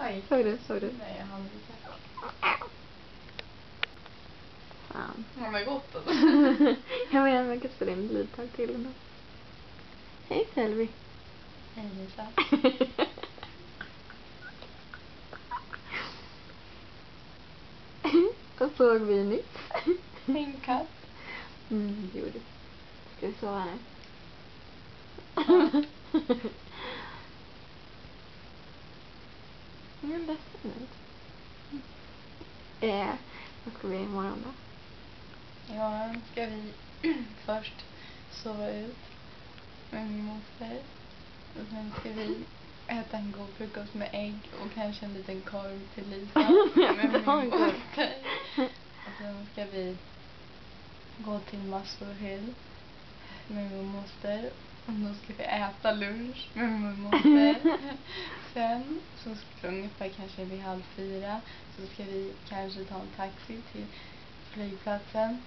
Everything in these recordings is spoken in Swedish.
Oj. Såg du? Nej, jag hann inte. Fan. Ja, men gott alltså. Jag menar, man kan spela in ett litet tag till ändå. Hej Selvi. Hej Lisa. Vad såg vi nyss? En katt. Det gjorde. Ska vi sova nu? Men ledsen ut. Vad ska vi göra imorgon då? Imorgon ska vi först sova ut med min moster. Och sen ska vi äta en god frukost med ägg och kanske en liten korv till Lisa med min moster. Och sen ska vi gå till Muswell Hill med min moster. Och då ska vi äta lunch med min moster. Sen så ska ungefär kanske vid 3:30 så ska vi kanske ta en taxi till flygplatsen.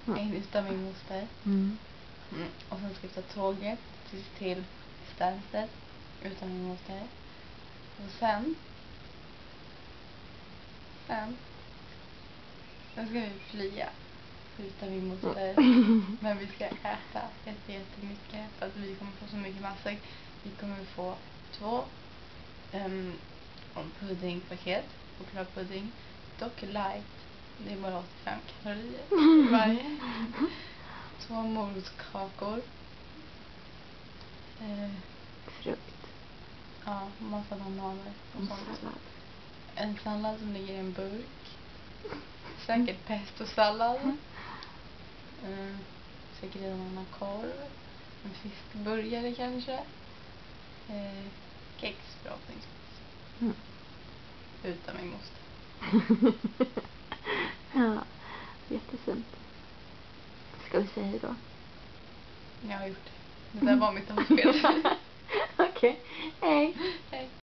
In utav min moster. Och sen ska vi ta tåget till Stansted utan min moster. Och sen ska vi flyga utan min moster. Men vi ska äta jättemycket för att vi kommer få så mycket massor. Vi kommer få 2 puddingpaket, chokladpudding, dock light. Det är bara 85 kalorier varje. 2 morotskakor. Frukt. Ja, massa bananer och sånt. En sallad som ligger i en burk. Säkert pesto-sallad. Säkert en annan korv. En fiskburgare kanske. Kex förhoppningsvis. Utan min moster. Ja, jättesunt. Ska vi säga då? Jag har gjort det. Det där var mitt omspel. Okej, hej.